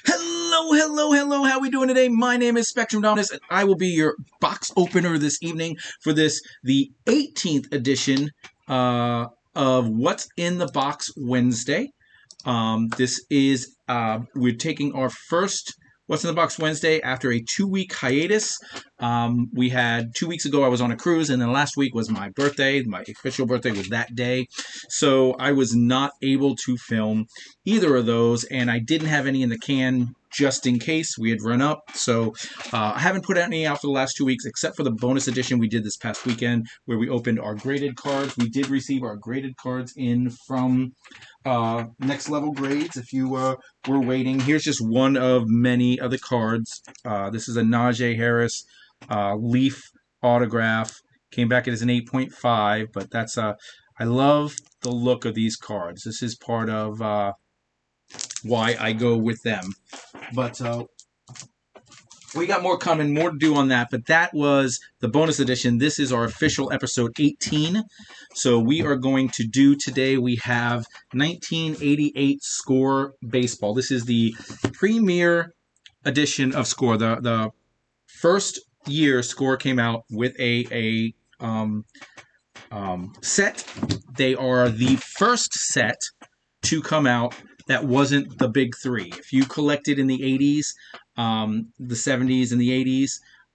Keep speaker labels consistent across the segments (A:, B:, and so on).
A: Hello, hello, hello. How are we doing today? My name is Spectrum Dominus, and I will be your box opener this evening for the 18th edition of What's in the Box Wednesday. This is we're taking our first What's in the Box Wednesday after a 2-week hiatus. We had 2 weeks ago I was on a cruise, and then last week was my birthday. My official birthday was that day, so I was not able to film either of those, and I didn't have any in the can just in case we had run up. So I haven't put any out for the last 2 weeks, except for the bonus edition we did this past weekend where we opened our graded cards. We did receive our graded cards in from Next Level Grades. If you were waiting, here's just one of many other cards. This is a Najee Harris Leaf autograph. Came back as an 8.5, but that's I love the look of these cards. This is part of why I go with them. But we got more coming, more to do on that. But that was the bonus edition. This is our official episode 18. So we are going to do today, we have 1988 Score Baseball. This is the premier edition of Score. The first year Score came out with a set. They are the first set to come out that wasn't the big three. If you collected in the 80s, the 70s, and the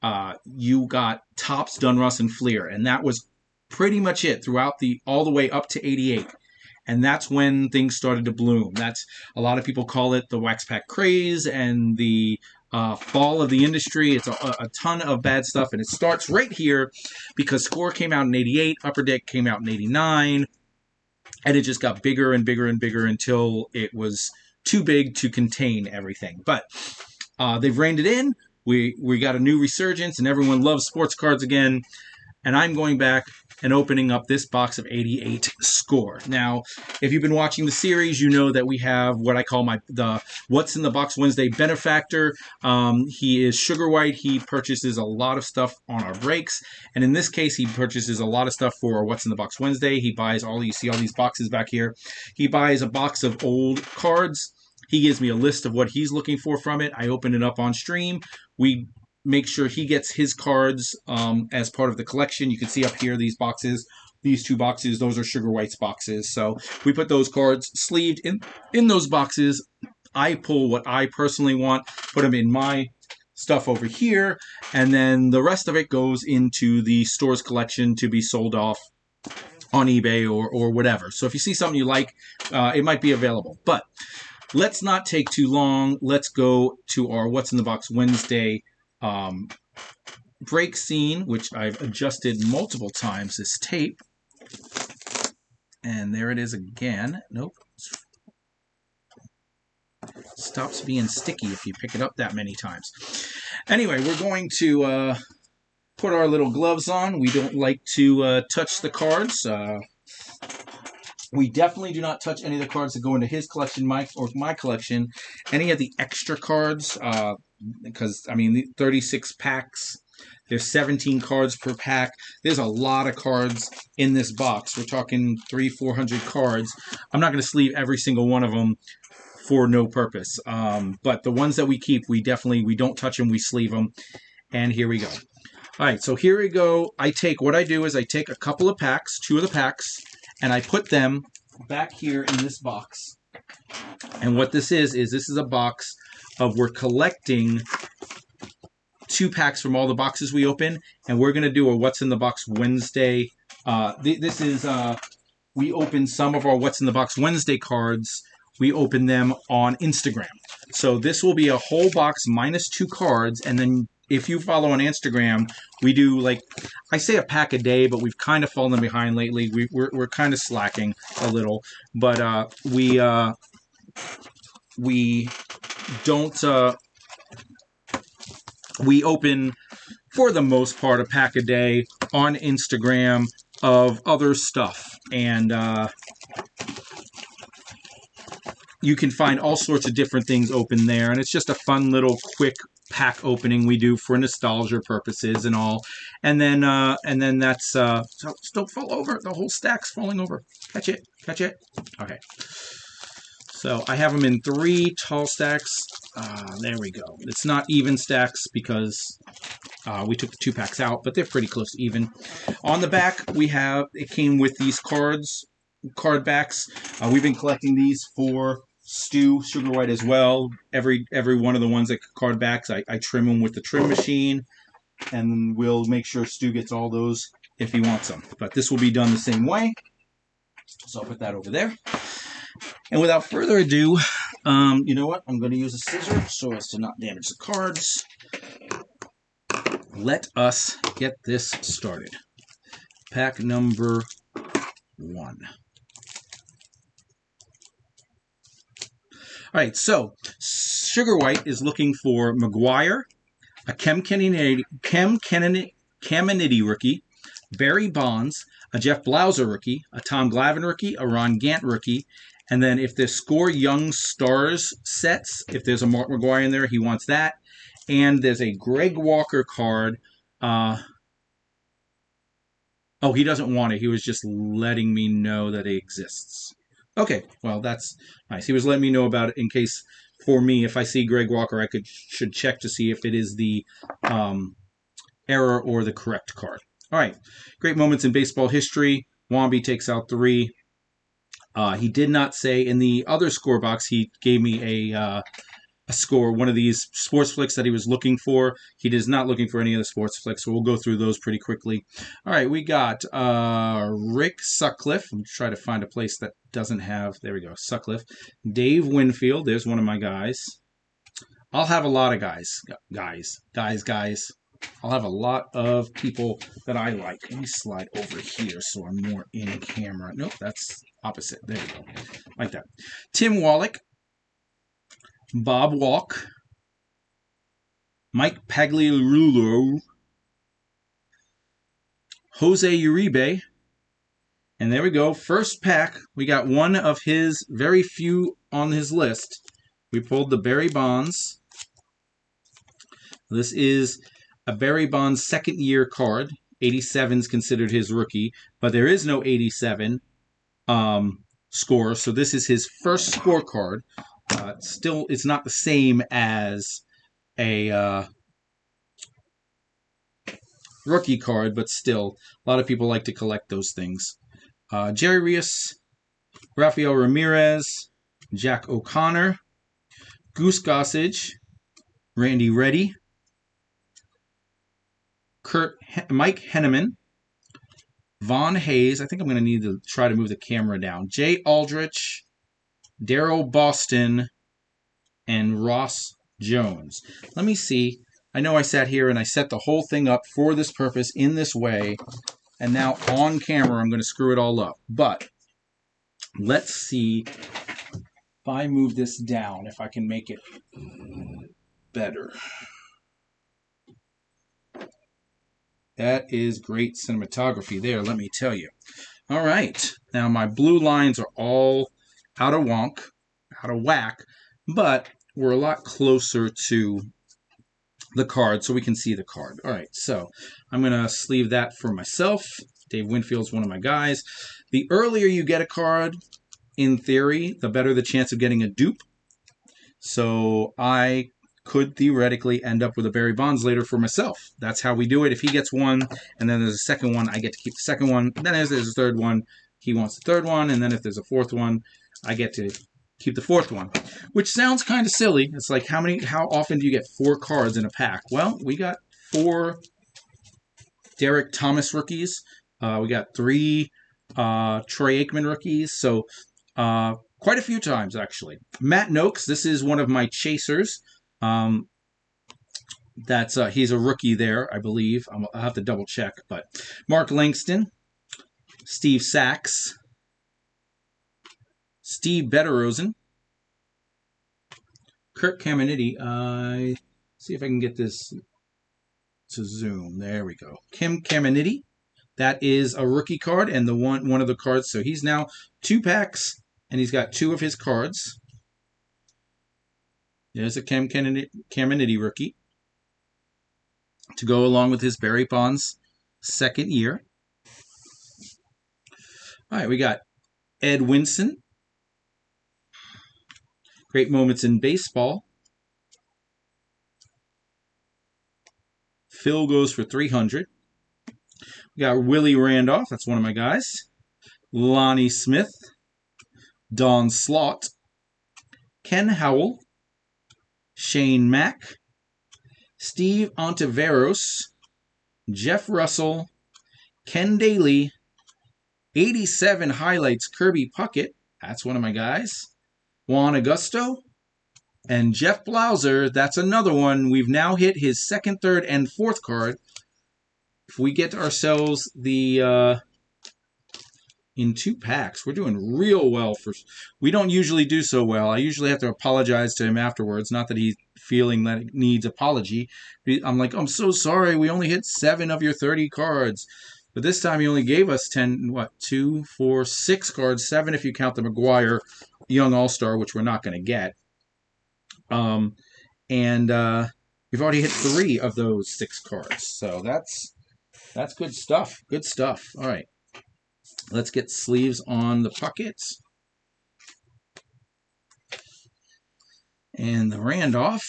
A: 80s, you got Topps, Donruss, and Fleer, and that was pretty much it throughout all the way up to 88. And that's when things started to bloom. That's a lot of people call it the wax pack craze and the fall of the industry. It's a ton of bad stuff, and it starts right here because Score came out in 88, Upper Deck came out in 89, and it just got bigger and bigger and bigger until it was too big to contain everything. But they've reined it in. We got a new resurgence, and everyone loves sports cards again. And I'm going back and opening up this box of 88 Score. Now, if you've been watching the series, you know that we have what I call the What's in the Box Wednesday benefactor. He is Sugar White. He purchases a lot of stuff on our breaks. And in this case, he purchases a lot of stuff for What's in the Box Wednesday. He buys you see all these boxes back here. He buys a box of old cards. He gives me a list of what he's looking for from it. I open it up on stream. We make sure he gets his cards as part of the collection. You can see up here these boxes, these two boxes, those are Sugar White's boxes. So we put those cards sleeved in those boxes. I pull what I personally want, put them in my stuff over here, and then the rest of it goes into the store's collection to be sold off on eBay or whatever. So if you see something you like, it might be available. But let's not take too long. Let's go to our What's in the Box Wednesday break scene, which I've adjusted multiple times, this tape. And there it is again. Nope. Stops being sticky if you pick it up that many times. Anyway, we're going to put our little gloves on. We don't like to touch the cards. We definitely do not touch any of the cards that go into his collection, or my collection. Any of the extra cards, because, I mean, the 36 packs, there's 17 cards per pack. There's a lot of cards in this box. We're talking 300-400 cards. I'm not going to sleeve every single one of them for no purpose. But the ones that we keep, we don't touch them, we sleeve them. And here we go. All right, so here we go. What I do is I take a couple of packs, 2 of the packs, and I put them back here in this box. And what this is this is a box of, we're collecting 2 packs from all the boxes we open, and we're going to do a What's in the Box Wednesday. This is, we open some of our What's in the Box Wednesday cards. We open them on Instagram. So this will be a whole box minus 2 cards, and then if you follow on Instagram, we do, like, I say a pack a day, but we've kind of fallen behind lately. We're kind of slacking a little, but we don't. We open, for the most part, a pack a day on Instagram of other stuff, and you can find all sorts of different things open there, and it's just a fun little quick pack opening we do for nostalgia purposes and all. And then that's so don't fall over. The whole stack's falling over. Catch it. Okay. So I have them in 3 tall stacks. There we go. It's not even stacks because we took the 2 packs out, but they're pretty close to even. On the back, it came with these card backs. We've been collecting these for Stu Sugar White as well. Every one of the ones that card backs, I trim them with the trim machine, and we'll make sure Stu gets all those if he wants them. But this will be done the same way. So I'll put that over there. And without further ado, you know what? I'm going to use a scissor so as to not damage the cards. Let us get this started. Pack number 1. All right, so Sugar White is looking for McGuire, a Cam Kennedy rookie, Barry Bonds, a Jeff Blauser rookie, a Tom Glavine rookie, a Ron Gant rookie, and then if there's Score Young Stars sets, if there's a Mark McGuire in there, he wants that. And there's a Greg Walker card. Oh, he doesn't want it. He was just letting me know that it exists. Okay, well, that's nice. He was letting me know about it in case, for me, if I see Greg Walker, I should check to see if it is the error or the correct card. All right, great moments in baseball history. Wamby takes out 3. He did not say in the other score box, he gave me a score, one of these sports flicks that he was looking for. He is not looking for any of the sports flicks, so we'll go through those pretty quickly. All right, we got Rick Sutcliffe. I'm trying to find a place that doesn't have, there we go, Sutcliffe. Dave Winfield, there's one of my guys. I'll have a lot of guys. I'll have a lot of people that I like. Let me slide over here so I'm more in camera. Nope, that's opposite. There we go. Like that. Tim Wallach. Bob Walk, Mike Pagliarulo, Jose Uribe, and there we go. First pack, we got one of his very few on his list. We pulled the Barry Bonds. This is a Barry Bonds second-year card. 87 is considered his rookie, but there is no 87 score, so this is his first scorecard. Still, it's not the same as a rookie card, but still, a lot of people like to collect those things. Jerry Rios, Rafael Ramirez, Jack O'Connor, Goose Gossage, Randy Reddy, Mike Henneman, Von Hayes. I think I'm going to need to try to move the camera down. Jay Aldrich, Daryl Boston, and Ross Jones. Let me see. I know I sat here and I set the whole thing up for this purpose in this way, and now on camera I'm going to screw it all up. But let's see if I move this down, if I can make it better. That is great cinematography there, let me tell you. All right. Now my blue lines are all out of whack, but we're a lot closer to the card so we can see the card. All right, so I'm going to sleeve that for myself. Dave Winfield's one of my guys. The earlier you get a card, in theory, the better the chance of getting a dupe. So I could theoretically end up with a Barry Bonds later for myself. That's how we do it. If he gets one, and then there's a second one, I get to keep the second one. Then if there's a third one, he wants the third one. And then if there's a fourth one, I get to keep the fourth one. Which sounds kind of silly. It's like, how often do you get 4 cards in a pack? Well, we got 4 Derek Thomas rookies. We got 3 Troy Aikman rookies. So quite a few times, actually. Matt Noakes, this is one of my chasers. He's a rookie there, I believe. I'll have to double check. But Mark Langston, Steve Sachs, Steve Betterosen, Kirk Caminiti. See if I can get this to zoom. There we go. Kim Caminiti. That is a rookie card and the one of the cards. So he's now 2 packs, and he's got 2 of his cards. There's a Caminiti rookie to go along with his Barry Bonds second year. All right, we got Ed Winson. Great moments in baseball. Phil goes for 300. We got Willie Randolph. That's one of my guys. Lonnie Smith. Don Slott. Ken Howell. Shane Mack. Steve Ontiveros. Jeff Russell. Ken Daly. 87 highlights Kirby Puckett. That's one of my guys. Juan Augusto. And Jeff Blauser. That's another one. We've now hit his second, third, and fourth card. If we get ourselves the in 2 packs, we're doing real well. We don't usually do so well. I usually have to apologize to him afterwards. Not that he's feeling that it needs apology. I'm like, I'm so sorry. We only hit 7 of your 30 cards. But this time he only gave us 10, 2, 4, 6 cards. 7 if you count the McGuire Young All-Star, which we're not going to get. We've already hit 3 of those 6 cards. So that's good stuff. Good stuff. All right. Let's get sleeves on the Puckets. And the Randolph.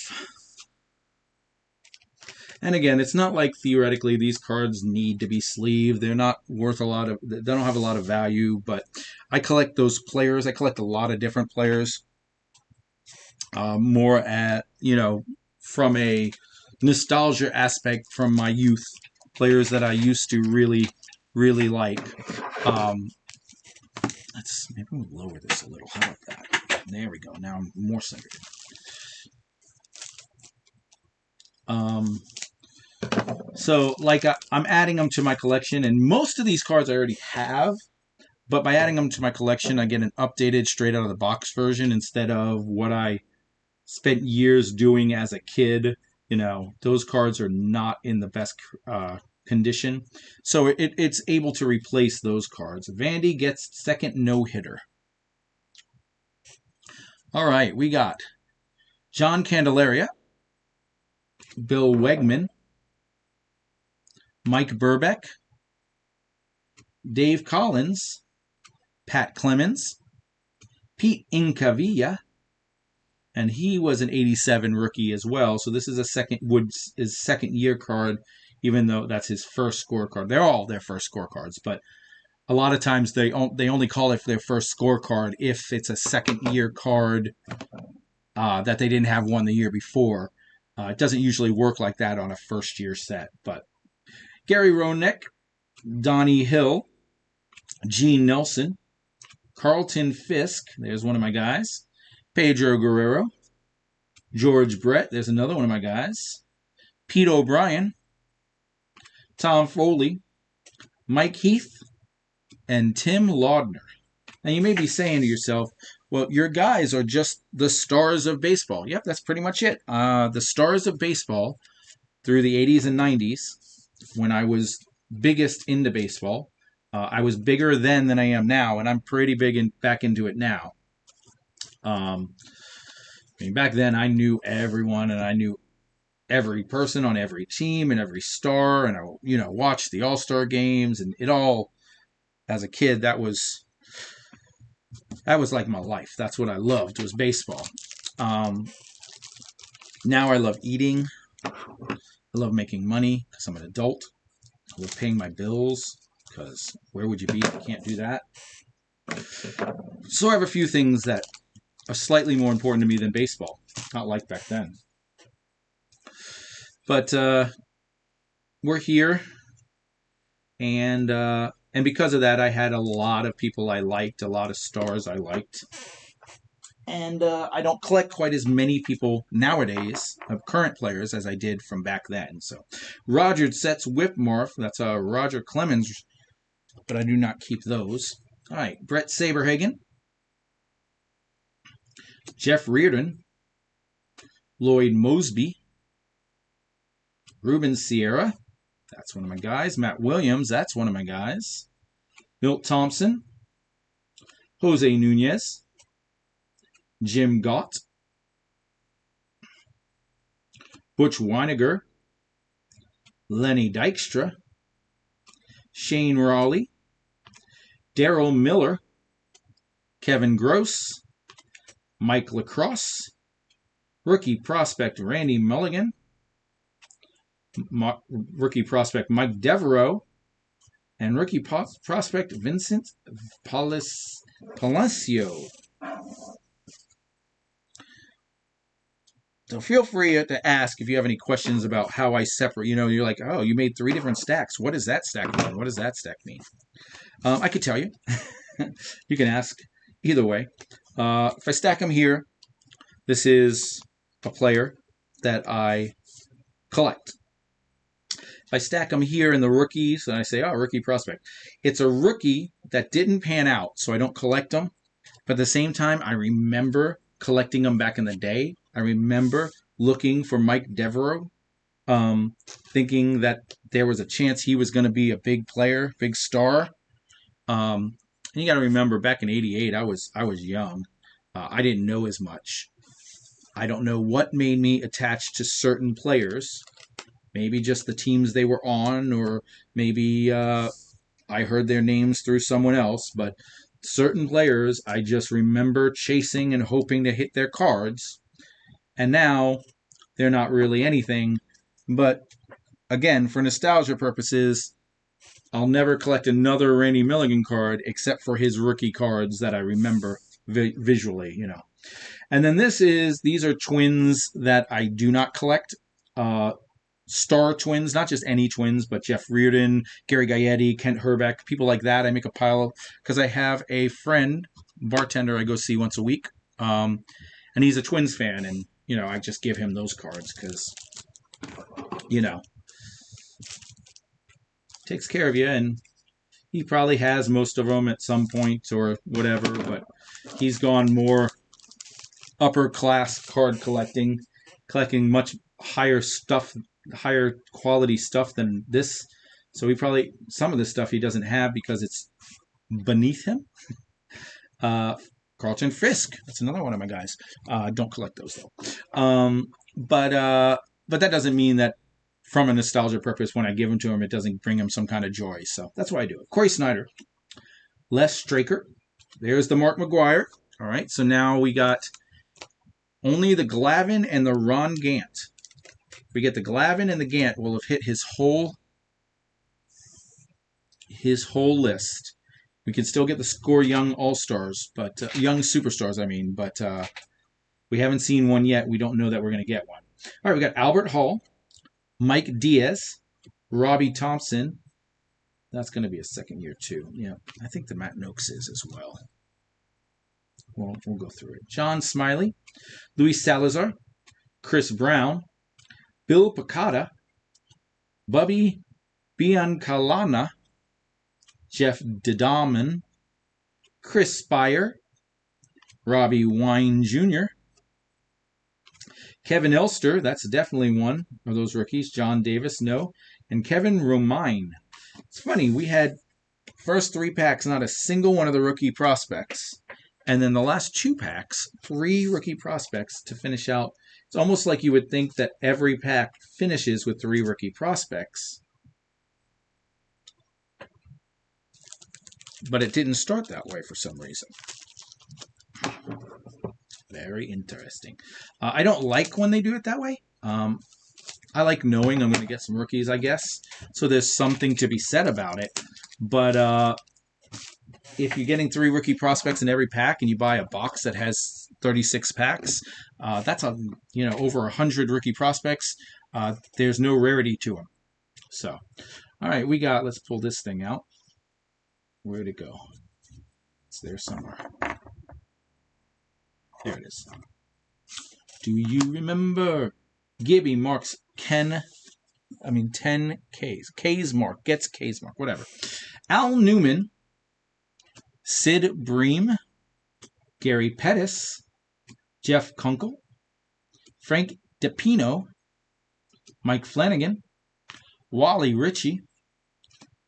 A: And again, it's not like theoretically these cards need to be sleeved. They're not worth a lot of, they don't have a lot of value, but I collect those players. I collect a lot of different players. More at, from a nostalgia aspect from my youth. Players that I used to really, really like. Maybe we'll lower this a little. How about that? There we go. Now I'm more centered. So, I'm adding them to my collection, and most of these cards I already have, but by adding them to my collection, I get an updated, straight out of the box version instead of what I spent years doing as a kid. Those cards are not in the best condition, so it's able to replace those cards. Vandy gets second no-hitter. All right, we got John Candelaria, Bill Wegman, Mike Burbeck, Dave Collins, Pat Clemens, Pete Incavilla, and he was an 87 rookie as well. So this is his second year card, even though that's his first scorecard. They're all their first scorecards, but a lot of times they only call it their first scorecard if it's a second year card that they didn't have one the year before. It doesn't usually work like that on a first year set. But Gary Roenick, Donnie Hill, Gene Nelson, Carlton Fisk, there's one of my guys, Pedro Guerrero, George Brett, there's another one of my guys, Pete O'Brien, Tom Foley, Mike Heath, and Tim Laudner. Now you may be saying to yourself, well, your guys are just the stars of baseball. Yep, that's pretty much it. The stars of baseball through the 80s and 90s, when I was biggest into baseball. I was bigger then than I am now, and I'm pretty big back into it now. Back then I knew everyone, and I knew every person on every team and every star, and I watched the All-Star games, and it all, as a kid, that was like my life. That's what I loved, was baseball. Now I love eating. I love making money because I'm an adult. I love paying my bills because where would you be if you can't do that? So I have a few things that are slightly more important to me than baseball. Not like back then. But we're here, and because of that, I had a lot of people I liked, a lot of stars I liked. And I don't collect quite as many people nowadays of current players as I did from back then. So Roger Sets Whitmore, that's Roger Clemens, but I do not keep those. All right, Brett Saberhagen, Jeff Reardon, Lloyd Mosby, Ruben Sierra, that's one of my guys. Matt Williams, that's one of my guys. Milt Thompson, Jose Nunez, Jim Gott, Butch Weiniger, Lenny Dykstra, Shane Raleigh, Daryl Miller, Kevin Gross, Mike Lacrosse, rookie prospect Randy Mulligan, rookie prospect Mike Devereaux, and rookie prospect Vincent Palacio. So feel free to ask if you have any questions about how I separate. You're like, oh, you made 3 different stacks. What does that stack mean? What does that stack mean? I could tell you. You can ask either way. If I stack them here, this is a player that I collect. If I stack them here in the rookies, and I say, oh, rookie prospect, it's a rookie that didn't pan out, so I don't collect them. But at the same time, I remember collecting them back in the day. I remember looking for Mike Devereaux, thinking that there was a chance he was going to be a big player, big star. And you got to remember, back in '88, I was young. I didn't know as much. I don't know what made me attached to certain players. Maybe just the teams they were on, or maybe I heard their names through someone else. But certain players, I just remember chasing and hoping to hit their cards. And now they're not really anything. But again, for nostalgia purposes, I'll never collect another Randy Milligan card except for his rookie cards that I remember visually, And then these are twins that I do not collect. Star twins, not just any twins, but Jeff Reardon, Gary Gaetti, Kent Herbeck, people like that. I make a pile because I have a friend, bartender I go see once a week, and he's a Twins fan, and I just give him those cards because takes care of you, and he probably has most of them at some point or whatever, but he's gone more upper class card collecting much higher quality stuff than this. So some of the stuff he doesn't have because it's beneath him. Carlton Fisk, that's another one of my guys. Don't collect those though. But that doesn't mean that from a nostalgia purpose, when I give them to him, it doesn't bring him some kind of joy. So that's why I do it. Corey Snyder, Les Straker. There's the Mark McGwire. All right, so now we got only the Glavine and the Ron Gant. If we get the Glavine and the Gant, we'll have hit his whole list. We can still get the Score Young All-Stars, but Young Superstars, but we haven't seen one yet. We don't know that we're going to get one. All right, we got Albert Hall, Mike Diaz, Robbie Thompson. That's going to be a second year, too. Yeah, I think the Matt Noakes is as well. We'll go through it. John Smiley, Luis Salazar, Chris Brown, Bill Picata, Bubby Biancalana, Jeff Dedaman, Chris Spire, Robbie Wine Jr., Kevin Elster, that's definitely one of those rookies. John Davis, no. And Kevin Romine. It's funny, we had first 3 packs, not a single one of the rookie prospects. And then the last 2 packs, 3 rookie prospects to finish out. It's almost like you would think that every pack finishes with 3 rookie prospects. But it didn't start that way for some reason. Very interesting. I don't like when they do it that way. I like knowing I'm going to get some rookies, I guess. So there's something to be said about it. But if you're getting 3 rookie prospects in every pack and you buy a box that has 36 packs, that's over 100 rookie prospects. There's no rarity to them. So, all right, let's pull this thing out. Where'd it go? It's there somewhere. There it is. Do you remember? Gibby marks 10 Ks. K's mark. Gets K's mark. Whatever. Al Newman. Sid Bream. Gary Pettis. Jeff Kunkel. Frank DePino. Mike Flanagan. Wally Ritchie.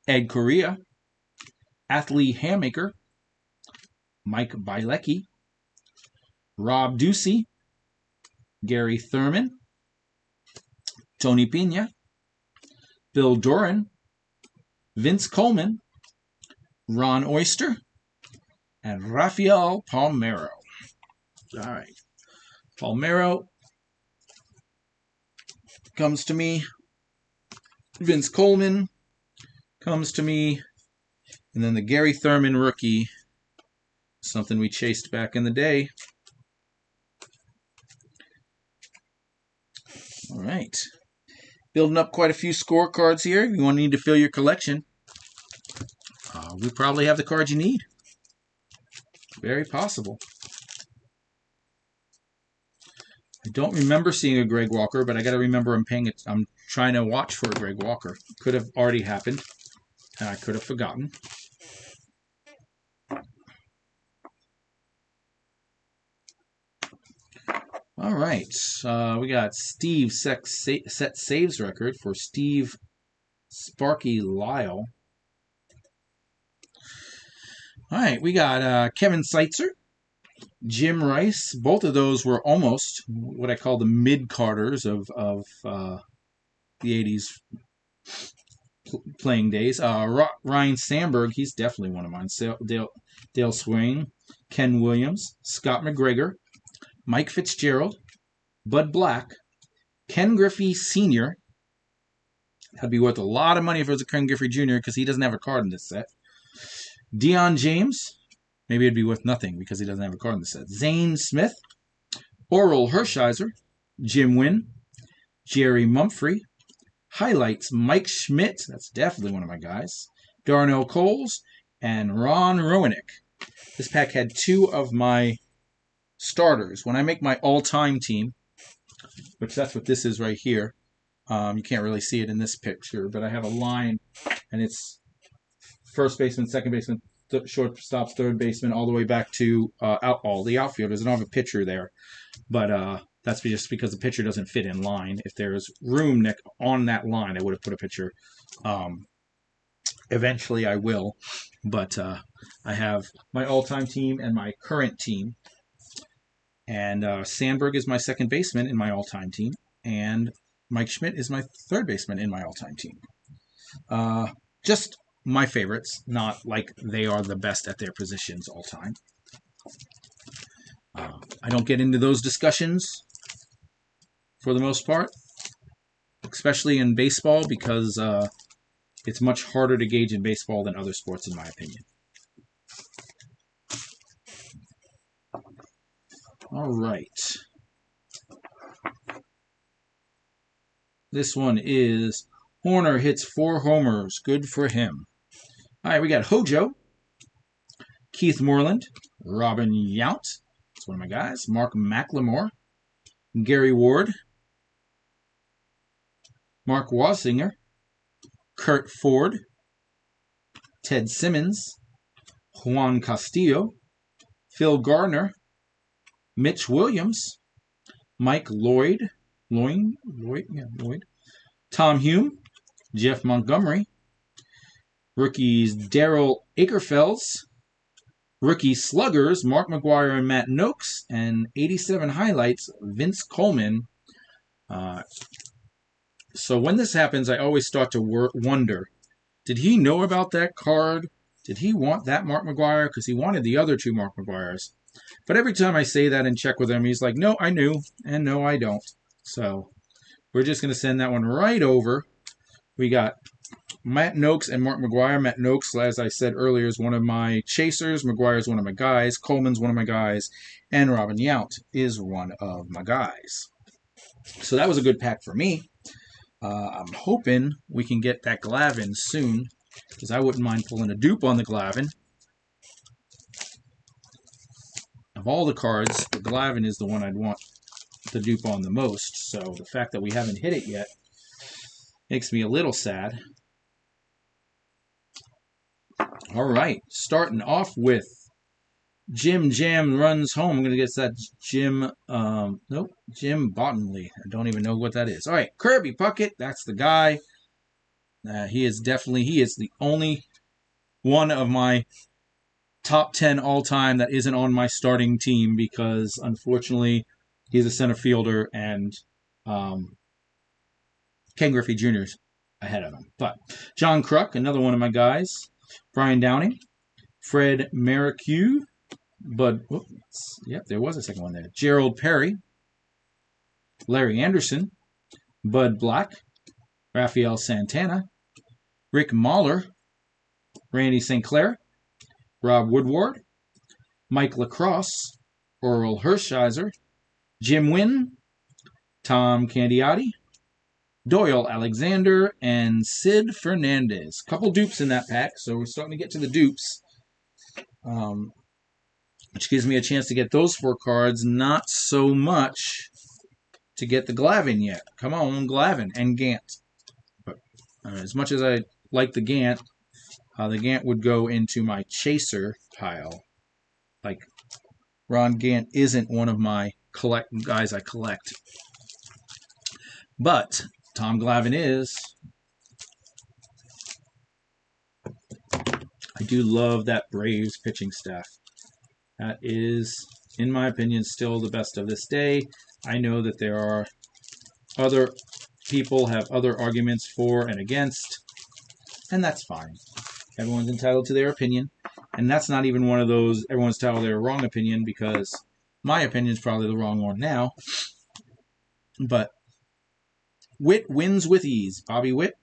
A: Ed Correa. Athlete Hammaker. Mike Bilecki. Rob Ducey, Gary Thurman, Tony Pena, Bill Doran, Vince Coleman, Ron Oyster, and Rafael Palmeiro. All right. Palmeiro comes to me Vince Coleman comes to me. And then the Gary Thurman rookie, something we chased back in the day. All right. Building up quite a few scorecards here. You want to need to fill your collection. We probably have the cards you need. Very possible. I don't remember seeing a Greg Walker, but I got to remember I'm trying to watch for a Greg Walker. Could have already happened, and I could have forgotten. All right, we got Steve set saves record for Steve Sparky Lyle. All right, we got Kevin Seitzer, Jim Rice. Both of those were almost what I call the mid-carders of the 80s playing days. Ryan Sandberg, he's definitely one of mine. Dale Swain, Ken Williams, Scott McGregor, Mike Fitzgerald, Bud Black, Ken Griffey Sr. That'd be worth a lot of money if it was a Ken Griffey Jr. because he doesn't have a card in this set. Deion James, maybe it'd be worth nothing because he doesn't have a card in the set. Zane Smith, Oral Hershiser, Jim Wynn, Jerry Mumphrey, highlights Mike Schmidt, that's definitely one of my guys, Darnell Coles, and Ron Roenick. This pack had two of my starters. When I make my all-time team, which that's what this is right here, you can't really see it in this picture, but I have a line, and it's first baseman, second baseman, shortstops, third baseman, all the way back to all the outfielders. I don't have a pitcher there, but that's just because the pitcher doesn't fit in line. If there's room on that line, I would have put a pitcher. Eventually I will, but I have my all-time team and my current team. And Sandberg is my second baseman in my all-time team, and Mike Schmidt is my third baseman in my all-time team. Just my favorites, not like they are the best at their positions all time. I don't get into those discussions for the most part, especially in baseball, because it's much harder to gauge in baseball than other sports, in my opinion. All right. This one is Horner hits 4 homers. Good for him. All right, we got Hojo, Keith Moreland, Robin Yount, that's one of my guys, Mark McLemore, Gary Ward, Mark Wasinger, Kurt Ford, Ted Simmons, Juan Castillo, Phil Gardner, Mitch Williams, Mike Lloyd, Tom Hume, Jeff Montgomery, rookies Daryl Akerfelds, rookie sluggers Mark McGwire and Matt Noakes, and 87 highlights Vince Coleman. So when this happens, I always start to wonder, did he know about that card? Did he want that Mark McGwire? Because he wanted the other 2 Mark McGwires. But every time I say that and check with him, he's like, no, I knew, and no, I don't. So we're just going to send that one right over. We got Matt Noakes and Mark McGwire. Matt Noakes, as I said earlier, is one of my chasers. McGwire is one of my guys. Coleman's one of my guys. And Robin Yount is one of my guys. So that was a good pack for me. I'm hoping we can get that Glavine soon, because I wouldn't mind pulling a dupe on the Glavine. Of all the cards, the Glavine is the one I'd want the dupe on the most. So the fact that we haven't hit it yet makes me a little sad. All right, starting off with Jim Jam Runs Home. I'm going to guess that's Jim, Jim Bottomley. I don't even know what that is. All right, Kirby Puckett, that's the guy. He is the only one of my top 10 all-time that isn't on my starting team, because unfortunately he's a center fielder and Ken Griffey Jr. is ahead of him. But John Kruk, another one of my guys. Brian Downing, Fred Merrique, there was a second one there. Gerald Perry, Larry Anderson, Bud Black, Rafael Santana, Rick Mahler, Randy St. Clair, Rob Woodward, Mike Lacrosse, Oral Hershiser, Jim Wynn, Tom Candiotti, Doyle Alexander, and Sid Fernandez. Couple dupes in that pack, so we're starting to get to the dupes, which gives me a chance to get those 4 cards. Not so much to get the Glavin yet. Come on, Glavin and Gant. But as much as I like the Gant would go into my chaser pile. Like, Ron Gant isn't one of my guys I collect. But Tom Glavin is. I do love that Braves pitching staff. That is, in my opinion, still the best of this day. I know that there are other people have other arguments for and against, and that's fine. Everyone's entitled to their opinion, and that's not even one of those everyone's entitled to their wrong opinion, because my opinion is probably the wrong one now. But Witt wins with ease. Bobby Witt.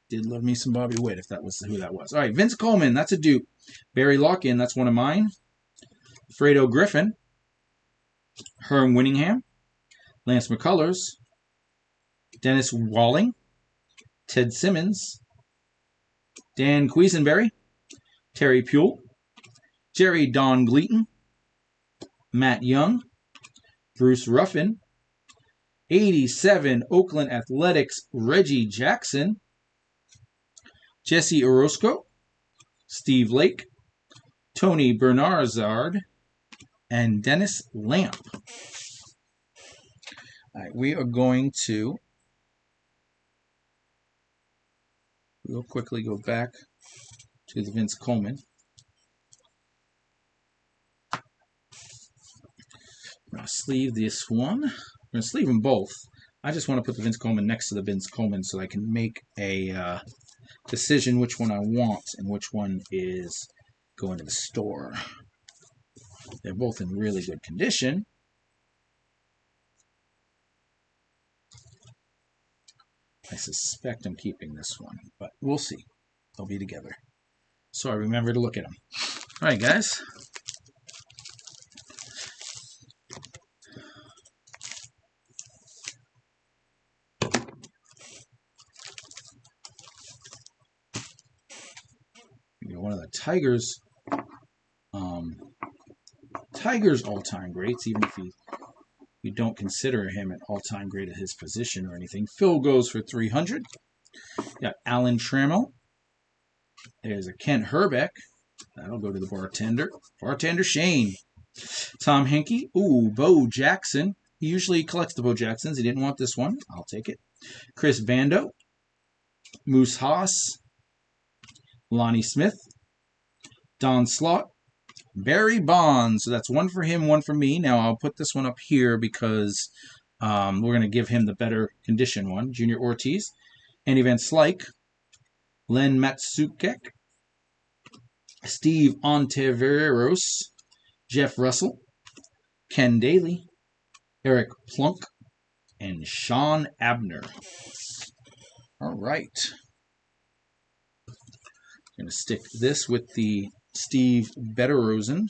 A: Did love me some Bobby Witt, if that was who that was. All right, Vince Coleman, that's a dupe. Barry Larkin, that's one of mine. Fredo Griffin. Herm Winningham. Lance McCullers. Dennis Walling. Ted Simmons. Dan Quisenberry. Terry Pule. Jerry Don Gleaton. Matt Young. Bruce Ruffin. 87 Oakland Athletics, Reggie Jackson. Jesse Orozco, Steve Lake, Tony Bernard, and Dennis Lamp. All right, we are going to real quickly go back to the Vince Coleman. I'm going to sleeve this one. I'm going to sleeve them both. I just want to put the Vince Coleman next to the Vince Coleman so I can make a decision which one I want and which one is going to the store. They're both in really good condition. I suspect I'm keeping this one, but we'll see. They'll be together. So I remember to look at them. All right, guys. One of the Tigers all-time greats, even if you don't consider him an all-time great at his position or anything. Phil goes for 300. Got Alan Trammell. There's a Kent Herbeck. That'll go to the bartender. Bartender Shane. Tom Henke. Ooh, Bo Jackson. He usually collects the Bo Jacksons. He didn't want this one. I'll take it. Chris Bando. Moose Haas. Lonnie Smith. Don Slott. Barry Bonds. So that's one for him, one for me. Now I'll put this one up here because we're going to give him the better condition one. Junior Ortiz. Andy Van Slyke. Len Matsukek. Steve Ontiveros. Jeff Russell. Ken Daly. Eric Plunk. And Sean Abner. All right. I'm going to stick this with the Steve Betterosen.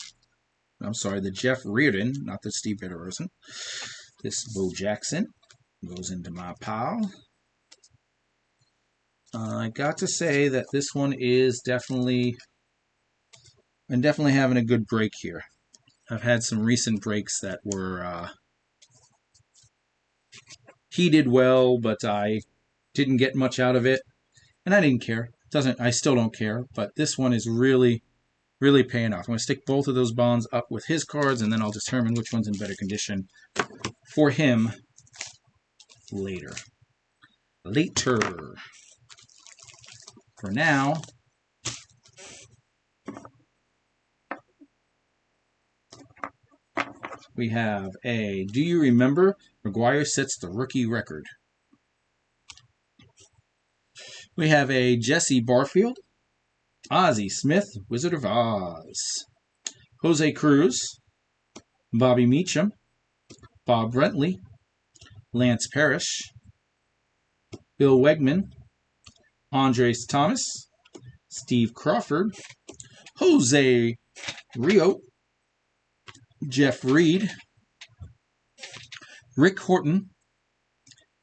A: I'm sorry, the Jeff Reardon, not the Steve Betterosen. This Bo Jackson goes into my pile. I got to say that this one is definitely having a good break here. I've had some recent breaks that were he did well, but I didn't get much out of it, and I didn't care. I still don't care, but this one is really, really paying off. I'm going to stick both of those bonds up with his cards, and then I'll determine which one's in better condition for him later. For now, we have a Do You Remember? McGuire sets the rookie record. We have a Jesse Barfield, Ozzie Smith, Wizard of Oz, Jose Cruz, Bobby Meacham, Bob Brentley, Lance Parrish, Bill Wegman, Andres Thomas, Steve Crawford, Jose Rio, Jeff Reed, Rick Horton,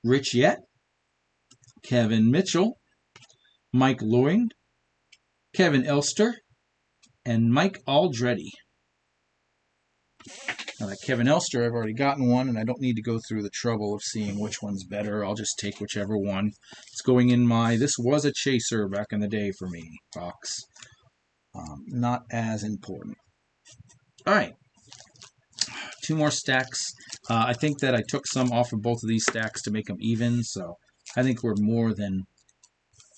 A: Rich Yett, Kevin Mitchell, Mike Loring, Kevin Elster, and Mike Aldretti. Now that Kevin Elster, I've already gotten one, and I don't need to go through the trouble of seeing which one's better. I'll just take whichever one. It's going in my, this was a chaser back in the day for me, box. Not as important. All right. 2 more stacks. I think that I took some off of both of these stacks to make them even, so I think we're more than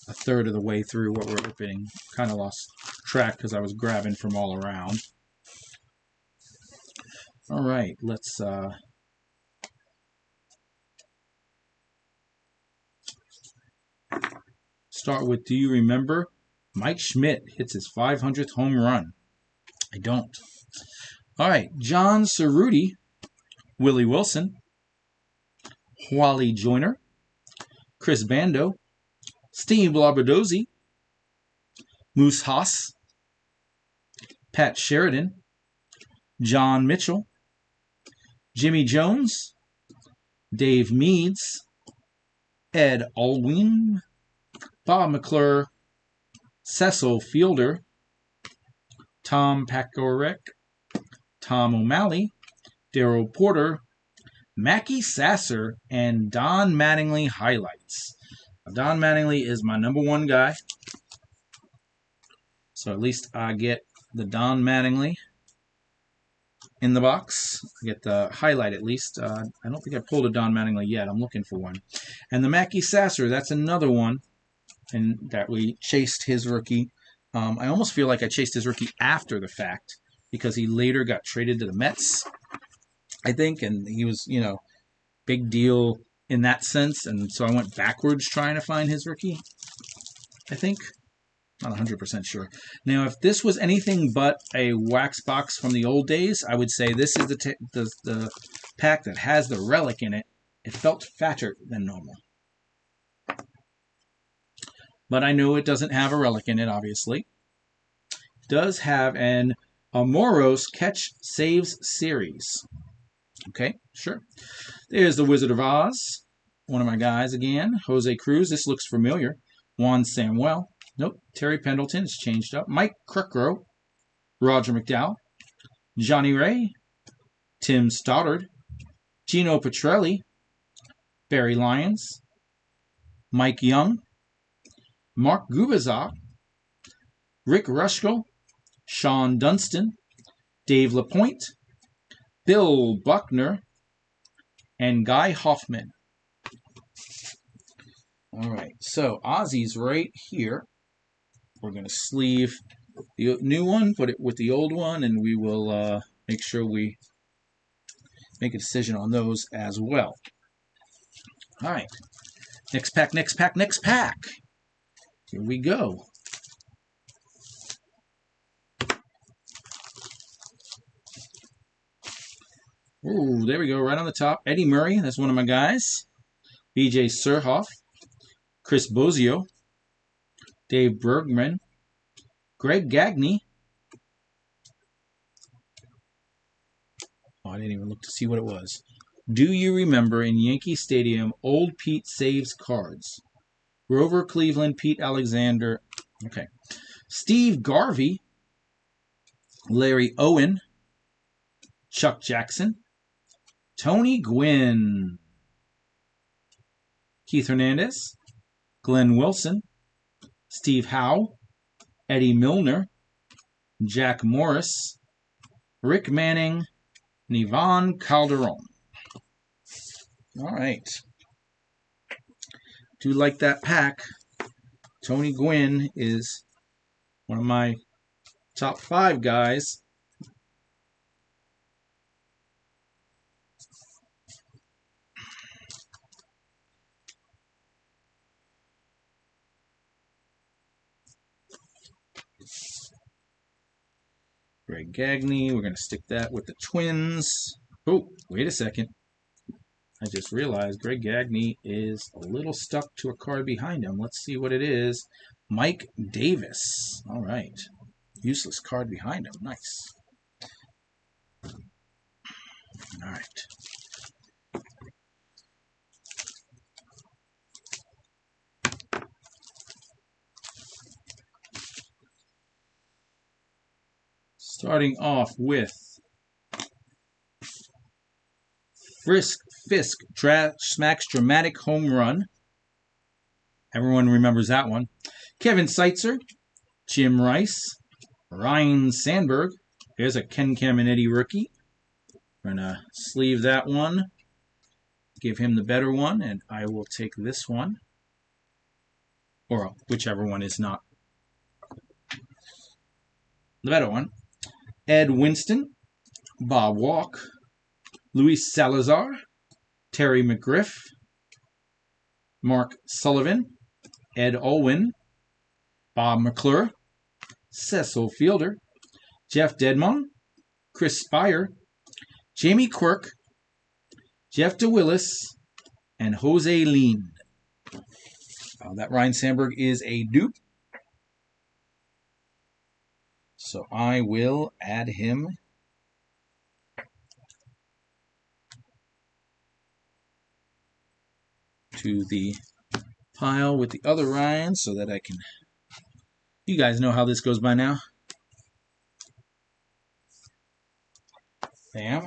A: a third of the way through what we're opening. Kind of lost track because I was grabbing from all around. All right, let's start with, do you remember? Mike Schmidt hits his 500th home run. I don't. All right, John Cerruti, Willie Wilson, Wally Joyner, Chris Bando, Steve Labradozzi, Moose Haas, Pat Sheridan, John Mitchell, Jimmy Jones, Dave Meads, Ed Alwyn, Bob McClure, Cecil Fielder, Tom Pakorek, Tom O'Malley, Darryl Porter, Mackie Sasser, and Don Mattingly highlights. Now, Don Mattingly is my #1 guy, so at least I get the Don Mattingly in the box. I get the highlight at least. I don't think I pulled a Don Mattingly yet. I'm looking for one. And the Mackie Sasser, that's another one, and that we chased his rookie. I almost feel like I chased his rookie after the fact because he later got traded to the Mets, I think, and he was, you know, big deal in that sense, and so I went backwards trying to find his rookie, I think. Not 100% sure. Now, if this was anything but a wax box from the old days, I would say this is the pack that has the relic in it. It felt fatter than normal. But I know it doesn't have a relic in it, obviously. It does have an Amoros Catch Saves series. Okay, sure. There's the Wizard of Oz. One of my guys again. Jose Cruz. This looks familiar. Juan Samuel. Nope. Terry Pendleton is changed up. Mike Kruckrow. Roger McDowell. Johnny Ray. Tim Stoddard. Gino Petrelli. Barry Lyons. Mike Young. Mark Gubazov. Rick Rushko. Sean Dunston. Dave LaPointe. Bill Buckner. And Guy Hoffman. All right, so Ozzy's right here. We're going to sleeve the new one, put it with the old one, and we will make sure we make a decision on those as well. All right, next pack, next pack, next pack. Here we go. Ooh, there we go, right on the top. Eddie Murray, that's one of my guys. BJ Surhoff. Chris Bozio, Dave Bergman, Greg Gagne. Oh, I didn't even look to see what it was. Do you remember in Yankee Stadium, Old Pete saves cards? Grover Cleveland, Pete Alexander. Okay. Steve Garvey, Larry Owen, Chuck Jackson, Tony Gwynn, Keith Hernandez, Glenn Wilson, Steve Howe, Eddie Milner, Jack Morris, Rick Manning, and Ivan Calderon. All right. Do like that pack. Tony Gwynn is one of my top 5 guys. Greg Gagne, we're going to stick that with the Twins. Oh, wait a second. I just realized Greg Gagne is a little stuck to a card behind him. Let's see what it is. Mike Davis. All right. Useless card behind him. Nice. All right. Starting off with Frisk Fisk smacks dramatic home run. Everyone remembers that one. Kevin Seitzer, Jim Rice, Ryan Sandberg. Here's a Ken Caminiti rookie. We're going to sleeve that one. Give him the better one, and I will take this one. Or whichever one is not the better one. Ed Winston, Bob Walk, Luis Salazar, Terry McGriff, Mark Sullivan, Ed Olwin, Bob McClure, Cecil Fielder, Jeff Dedmon, Chris Spire, Jamie Quirk, Jeff DeWillis, and Jose Lean. That Ryan Sandberg is a dupe. So I will add him to the pile with the other Ryans so that I can... You guys know how this goes by now. Bam.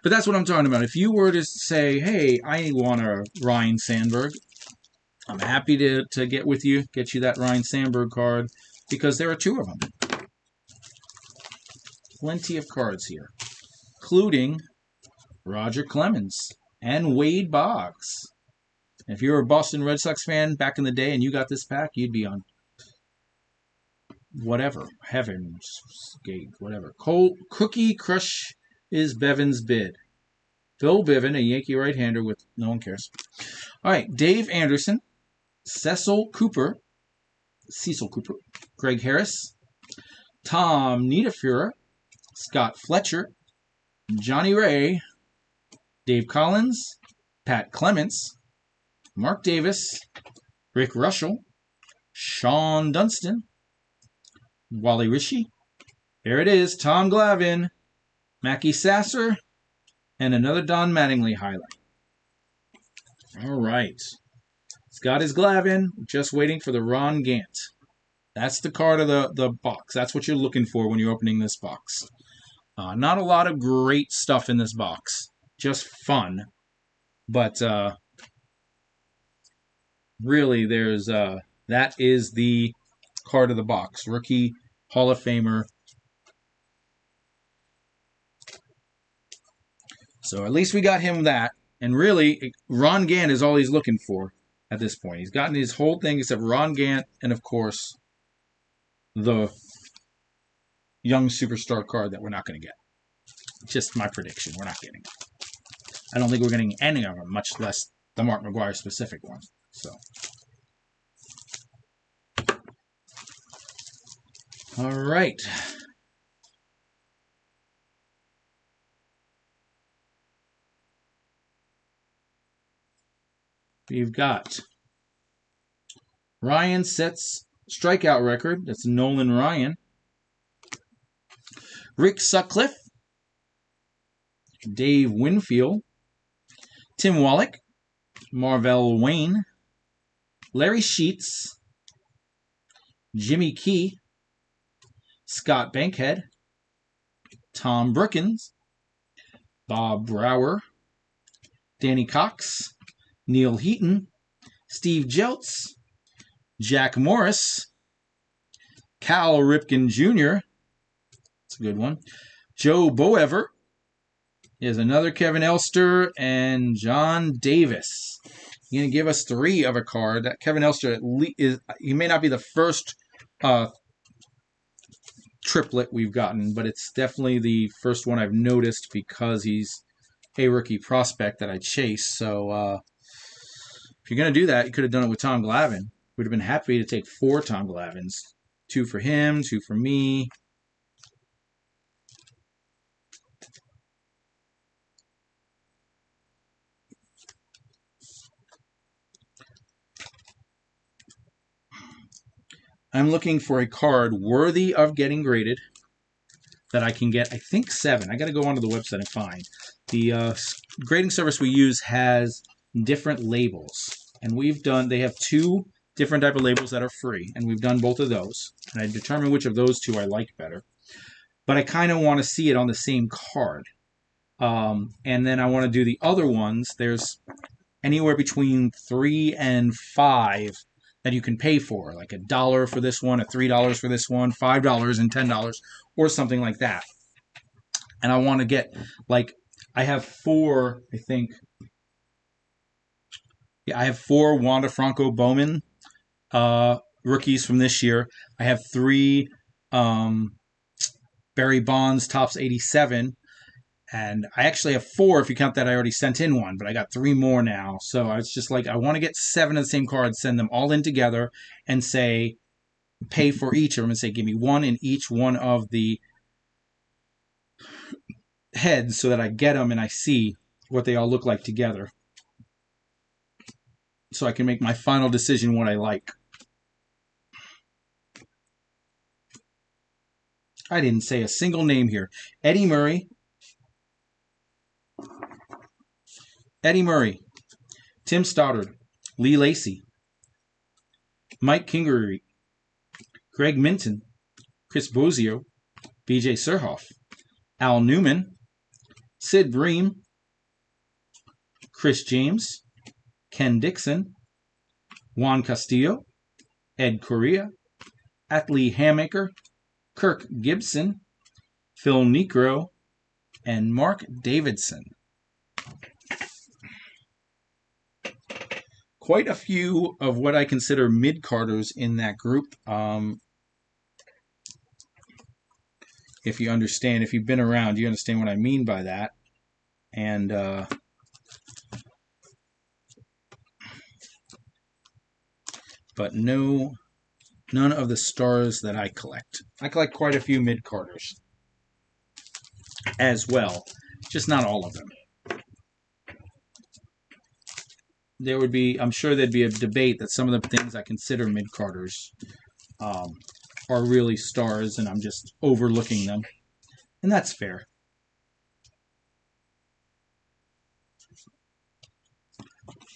A: But that's what I'm talking about. If you were to say, hey, I want a Ryan Sandberg, I'm happy to get with you, get you that Ryan Sandberg card, because there are two of them. Plenty of cards here, including Roger Clemens and Wade Boggs. If you were a Boston Red Sox fan back in the day and you got this pack, you'd be on whatever, Heaven's Gate, whatever. Cookie Crush is Bevan's bid. Phil Bevan, a Yankee right-hander with no one cares. All right, Dave Anderson, Cecil Cooper, Greg Harris, Tom Niederfuhrer, Scott Fletcher, Johnny Ray, Dave Collins, Pat Clements, Mark Davis, Rick Russell, Sean Dunston, Wally Rishi. There it is, Tom Glavine, Mackie Sasser, and another Don Mattingly highlight. All right. He's got his Glavine, just waiting for the Ron Gant. That's the card of the box. That's what you're looking for when you're opening this box. Not a lot of great stuff in this box. Just fun. But really, there's that is the card of the box. Rookie, Hall of Famer. So at least we got him that. And really, Ron Gant is all he's looking for at this point. He's gotten his whole thing except Ron Gant and, of course, the young superstar card that we're not going to get. Just my prediction. We're not getting it. I don't think we're getting any of them, much less the Mark McGwire specific one. So, all right. We've got Ryan sets strikeout record. That's Nolan Ryan. Rick Sutcliffe. Dave Winfield. Tim Wallach. Marvell Wayne. Larry Sheets. Jimmy Key. Scott Bankhead. Tom Brookins. Bob Brower. Danny Cox. Neil Heaton, Steve Jeltz, Jack Morris, Cal Ripken Jr., that's a good one, Joe Boever, here's another Kevin Elster, and John Davis. He's going to give us three of a card. That Kevin Elster, he may not be the first triplet we've gotten, but it's definitely the first one I've noticed because he's a rookie prospect that I chase. So, if you're going to do that, you could have done it with Tom Glavine. Would have been happy to take 4 Tom Glavines. 2 for him, 2 for me. I'm looking for a card worthy of getting graded that I can get, I think, 7. I got to go onto the website and find. The grading service we use has different labels. And they have 2 different type of labels that are free. And we've done both of those. And I determined which of those 2 I like better. But I kind of want to see it on the same card. And then I want to do the other ones. There's anywhere between 3 and 5 that you can pay for, like $1 for this one, $3 for this one, $5 and $10, or something like that. And I want to get, like, I have 4, I think. Yeah, I have 4 Wander Franco Bowman rookies from this year. I have 3 Barry Bonds Topps 87. And I actually have 4 if you count that I already sent in one, but I got 3 more now. So I was just like, I want to get 7 of the same cards, send them all in together, and say, pay for each of them, and say, give me 1 in each one of the heads so that I get them and I see what they all look like together. So I can make my final decision what I like. I didn't say a single name here. Eddie Murray, Tim Stoddard, Lee Lacy, Mike Kingery, Greg Minton, Chris Bozio, BJ Surhoff, Al Newman, Sid Bream, Chris James, Ken Dixon, Juan Castillo, Ed Correa, Atlee Hammaker, Kirk Gibson, Phil Niekro, and Mark Davidson. Quite a few of what I consider mid-carders in that group. If you understand, if you've been around, you understand what I mean by that. And but none of the stars that I collect. I collect quite a few mid-carders as well, just not all of them. There would be, I'm sure there'd be a debate that some of the things I consider mid-carders are really stars, and I'm just overlooking them. And that's fair.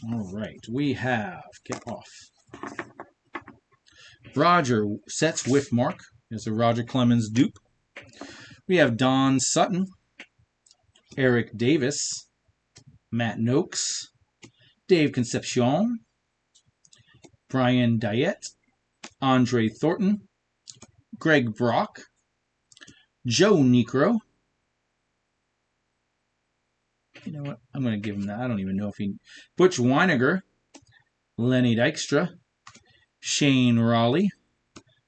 A: All right, we have, get off. Roger sets with Mark. There's a Roger Clemens dupe. We have Don Sutton, Eric Davis, Matt Noakes, Dave Concepcion, Brian Diet, Andre Thornton, Greg Brock, Joe Niekro. You know what? I'm going to give him that. I don't even know if he... Butch Weiniger, Lenny Dykstra, Shane Raleigh,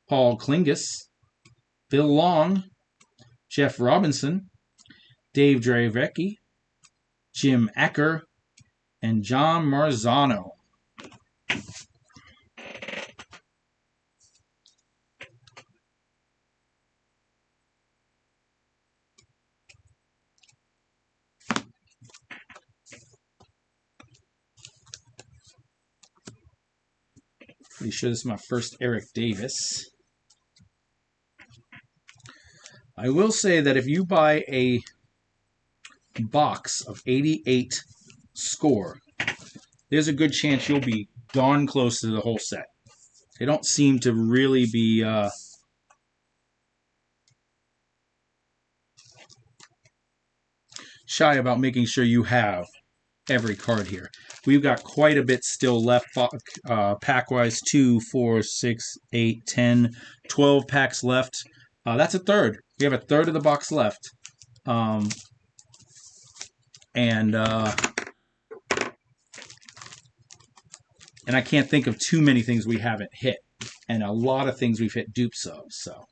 A: Paul Klingus, Bill Long, Jeff Robinson, Dave Dravecki, Jim Acker, and John Marzano. Pretty sure this is my first Eric Davis. I will say that if you buy a box of 88 score, there's a good chance you'll be darn close to the whole set. They don't seem to really be shy about making sure you have every card here. We've got quite a bit still left, pack-wise, 2, 4, 6, 8, 10, 12 packs left. That's a third. We have a third of the box left. And I can't think of too many things we haven't hit. And a lot of things we've hit dupes of, so.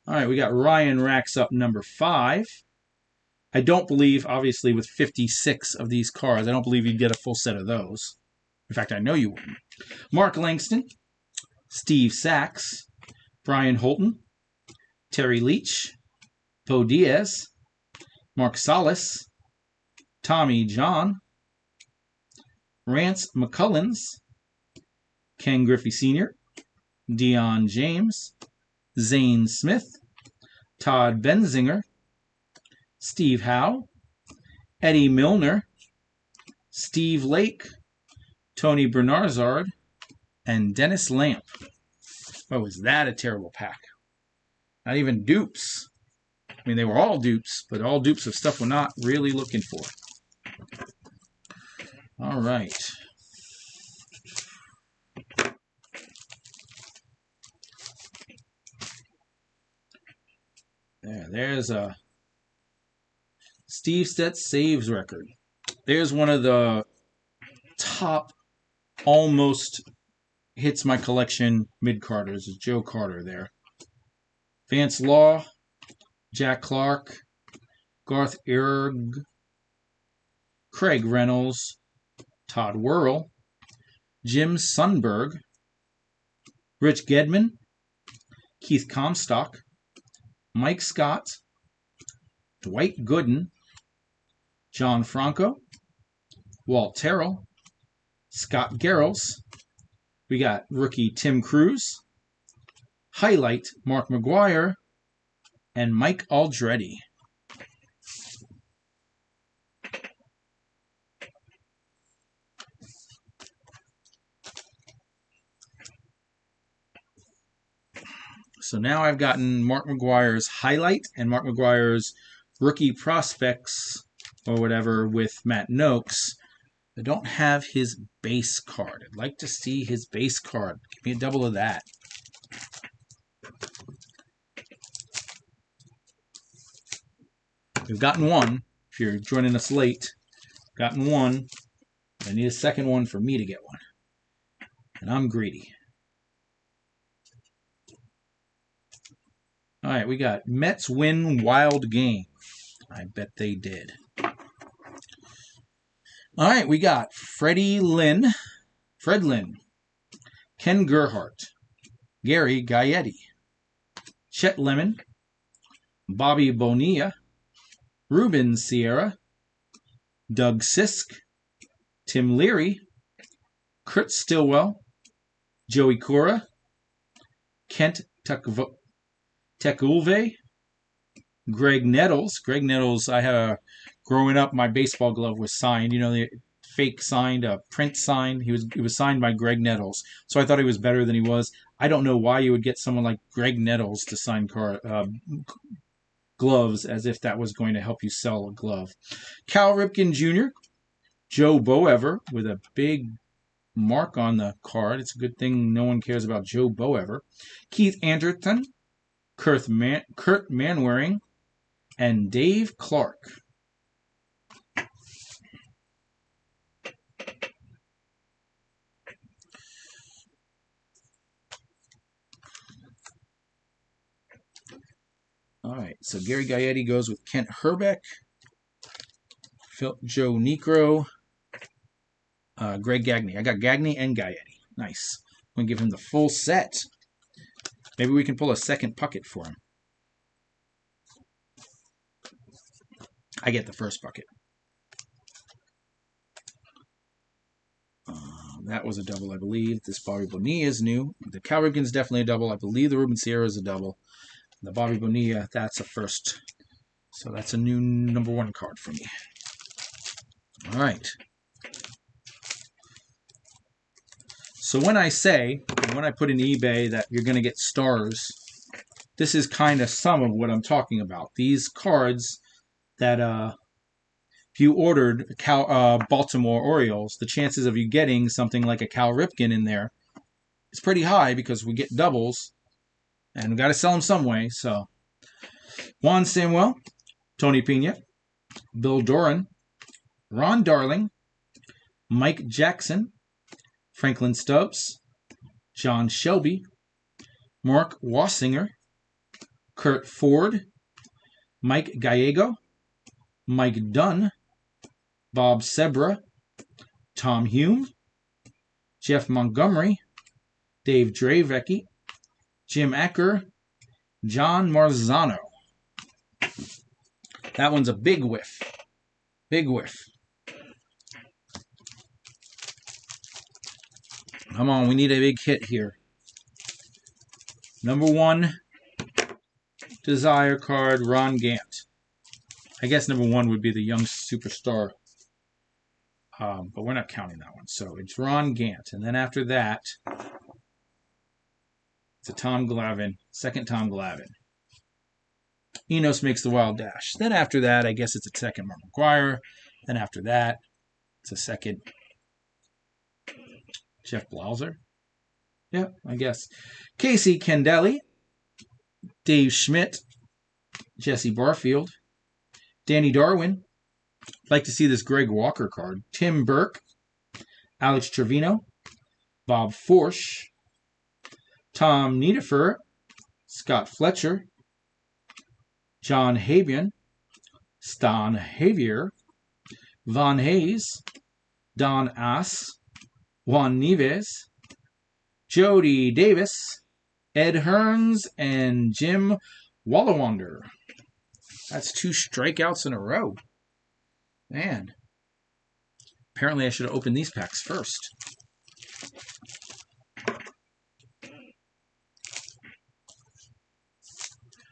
A: All right, we got Ryan racks up number 5. I don't believe, obviously, with 56 of these cards, I don't believe you'd get a full set of those. In fact, I know you wouldn't. Mark Langston, Steve Sachs, Brian Holton, Terry Leach, Bo Diaz, Mark Salas, Tommy John, Rance McCullens, Ken Griffey Sr., Deion James, Zane Smith, Todd Benzinger, Steve Howe, Eddie Milner, Steve Lake, Tony Bernazard, and Dennis Lamp. Oh, is that a terrible pack? Not even dupes. I mean, they were all dupes, but all dupes of stuff we're not really looking for. All right. There's a Steve Stett saves record. There's one of the top, almost hits my collection mid-carders. Joe Carter there. Vance Law, Jack Clark, Garth Erg, Craig Reynolds, Todd Whirl, Jim Sundberg, Rich Gedman, Keith Comstock, Mike Scott, Dwight Gooden, John Franco, Walt Terrell, Scott Garrels. We got rookie Tim Cruz, highlight Mark McGuire, and Mike Aldretti. So now I've gotten Mark McGuire's highlight and Mark McGuire's rookie prospects or whatever with Matt Noakes. I don't have his base card. I'd like to see his base card. Give me a double of that. We've gotten one. If you're joining us late, gotten one. I need a second one for me to get one. And I'm greedy. All right, we got Mets win wild game. I bet they did. All right, we got Fred Lynn, Ken Gerhardt, Gary Gaetti, Chet Lemon, Bobby Bonilla, Ruben Sierra, Doug Sisk, Tim Leary, Kurt Stillwell, Joey Cora, Kent Tekulve, Greg Nettles. Greg Nettles, I had growing up, my baseball glove was signed. You know, the fake signed, print signed. He was signed by Greg Nettles. So I thought he was better than he was. I don't know why you would get someone like Greg Nettles to sign gloves as if that was going to help you sell a glove. Cal Ripken Jr., Joe Boever with a big mark on the card. It's a good thing no one cares about Joe Boever. Keith Anderton, Kurt Manwaring, and Dave Clark. All right, so Gary Gaetti goes with Kent Herbeck, Joe Niekro, Greg Gagne. I got Gagne and Gaetti. Nice. I'm going to give him the full set. Maybe we can pull a second bucket for him. I get the first bucket. That was a double, I believe. This Bobby Bonilla is new. The Cal Ripken's definitely a double. I believe the Ruben Sierra is a double. The Bobby Bonilla, that's a first. So that's a new number one card for me. All right. So when I put in eBay that you're going to get stars, this is kind of some of what I'm talking about. These cards that if you ordered Baltimore Orioles, the chances of you getting something like a Cal Ripken in there is pretty high because we get doubles, and we got to sell them some way. So Juan Samuel, Tony Pena, Bill Doran, Ron Darling, Mike Jackson, Franklin Stubbs, John Shelby, Mark Wassinger, Kurt Ford, Mike Gallego, Mike Dunn, Bob Sebra, Tom Hume, Jeff Montgomery, Dave Dravecki, Jim Acker, John Marzano. That one's a big whiff. Big whiff. Come on, we need a big hit here. Number 1 Desire card, Ron Gant. I guess number 1 would be the Young Superstar. But we're not counting that one. So it's Ron Gant. And then after that, it's a Tom Glavine, second Tom Glavine. Enos makes the wild dash. Then after that, I guess it's a second Mark McGwire. Then after that, it's a second Jeff Blauser. Yeah, I guess. Casey Candelli, Dave Schmidt, Jesse Barfield, Danny Darwin. Like to see this Greg Walker card. Tim Burke, Alex Trevino, Bob Forsch, Tom Niederfer, Scott Fletcher, John Habian, Stan Javier, Von Hayes, Don Ass, Juan Nieves, Jody Davis, Ed Hearns, and Jim Wallawander. That's 2 strikeouts in a row. Man. Apparently I should have opened these packs first.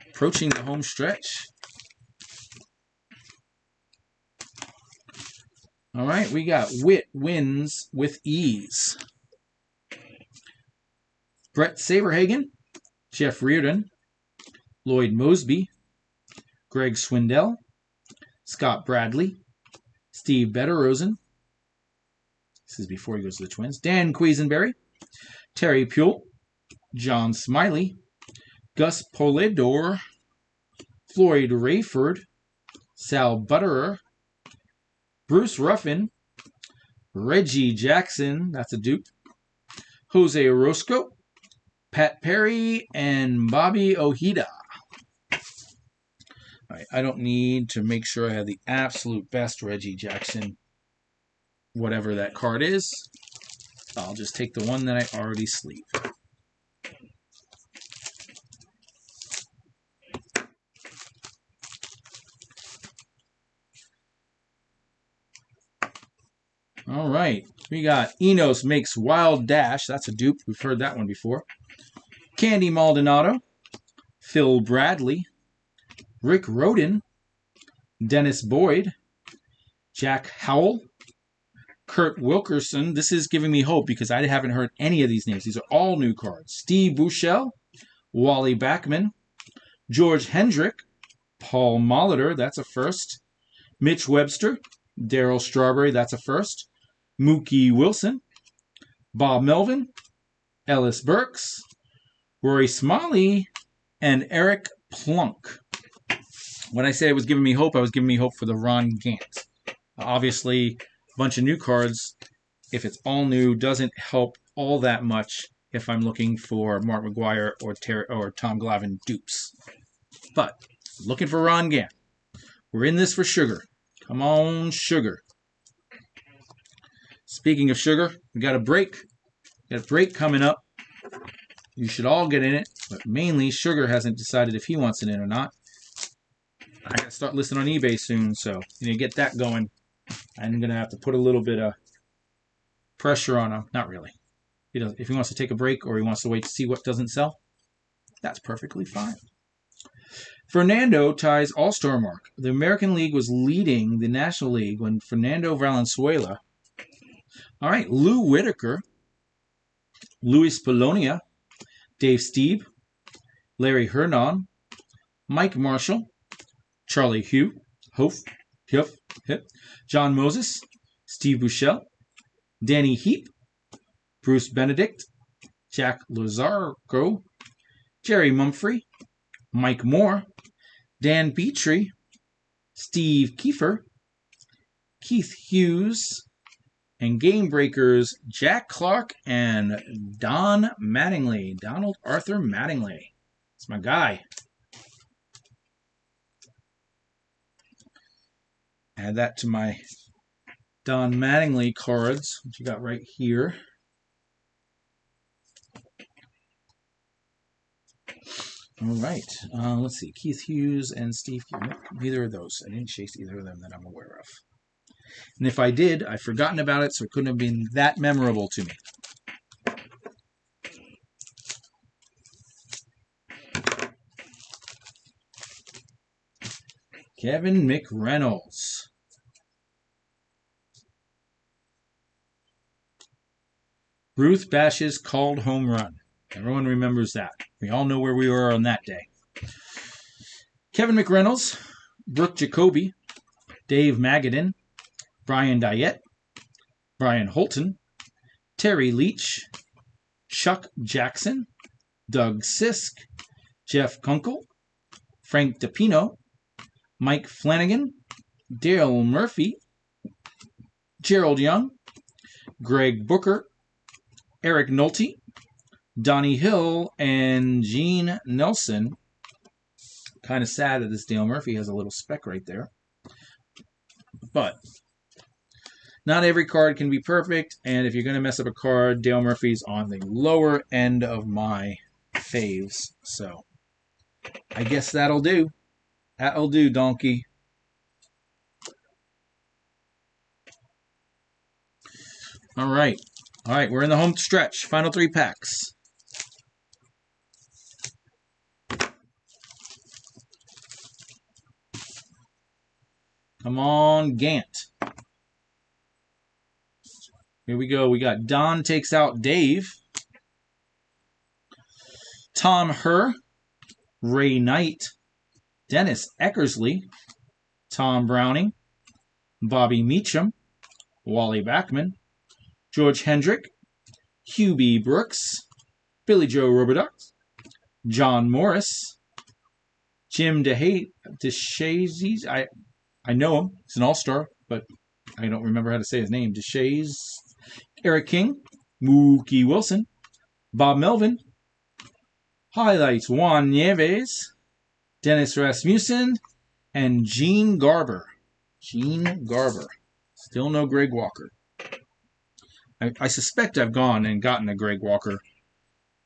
A: Approaching the home stretch. All right, we got Witt wins with ease. Brett Saberhagen, Jeff Reardon, Lloyd Mosby, Greg Swindell, Scott Bradley, Steve Betterosen. This is before he goes to the Twins. Dan Quisenberry, Terry Pule, John Smiley, Gus Poledor, Floyd Rayford, Sal Butterer, Bruce Ruffin, Reggie Jackson, that's a dupe, Jose Orozco, Pat Perry, and Bobby Ojeda. All right, I don't need to make sure I have the absolute best Reggie Jackson, whatever that card is. I'll just take the one that I already sleeved. All right, we got Enos makes wild dash. That's a dupe. We've heard that one before. Candy Maldonado, Phil Bradley, Rick Roden, Dennis Boyd, Jack Howell, Kurt Wilkerson. This is giving me hope because I haven't heard any of these names. These are all new cards. Steve Buechele, Wally Backman, George Hendrick, Paul Molitor, that's a first. Mitch Webster, Darryl Strawberry, that's a first. Mookie Wilson, Bob Melvin, Ellis Burks, Rory Smalley, and Eric Plunk. When I say it was giving me hope, I was giving me hope for the Ron Gant. Obviously, a bunch of new cards, if it's all new, doesn't help all that much if I'm looking for Mark McGwire or Tom Glavine dupes. But, looking for Ron Gant. We're in this for Sugar. Come on, Sugar. Speaking of sugar, we got a break. Got a break coming up. You should all get in it, but mainly Sugar hasn't decided if he wants it in or not. I got to start listing on eBay soon, so to get that going, I'm going to have to put a little bit of pressure on him. Not really. If he wants to take a break or he wants to wait to see what doesn't sell, that's perfectly fine. Fernando ties All-Star mark. The American League was leading the National League when Fernando Valenzuela. All right, Lou Whitaker, Luis Polonia, Dave Stieb, Larry Hernon, Mike Marshall, Charlie Hugh, John Moses, Steve Buechele, Danny Heap, Bruce Benedict, Jack Lozarco, Jerry Mumphrey, Mike Moore, Dan Petrie, Steve Kiefer, Keith Hughes, and Game Breakers Jack Clark and Don Mattingly. Donald Arthur Mattingly. That's my guy. Add that to my Don Mattingly cards, which you got right here. All right. Let's see. Keith Hughes and Steve. Neither of those. I didn't chase either of them that I'm aware of. And if I did, I've forgotten about it, so it couldn't have been that memorable to me. Kevin McReynolds. Ruth Bash's called home run. Everyone remembers that. We all know where we were on that day. Kevin McReynolds, Brooke Jacoby, Dave Magadan, Brian Diet, Brian Holton, Terry Leach, Chuck Jackson, Doug Sisk, Jeff Kunkel, Frank DePino, Mike Flanagan, Dale Murphy, Gerald Young, Greg Booker, Eric Nolte, Donnie Hill, and Gene Nelson. Kind of sad that this Dale Murphy has a little speck right there. But not every card can be perfect, and if you're going to mess up a card, Dale Murphy's on the lower end of my faves. So I guess that'll do. That'll do, donkey. All right. All right, we're in the home stretch. Final 3 packs. Come on, Gant. Here we go. We got Don takes out Dave. Tom Herr. Ray Knight. Dennis Eckersley. Tom Browning. Bobby Meacham. Wally Backman. George Hendrick. Hubie Brooks. Billy Joe Robidoux. John Morris. Jim DeShazies. I know him. He's an all-star, but I don't remember how to say his name. DeShays. Eric King. Mookie Wilson. Bob Melvin. Highlights Juan Nieves. Dennis Rasmussen. And Gene Garber. Gene Garber. Still no Greg Walker. I suspect I've gone and gotten a Greg Walker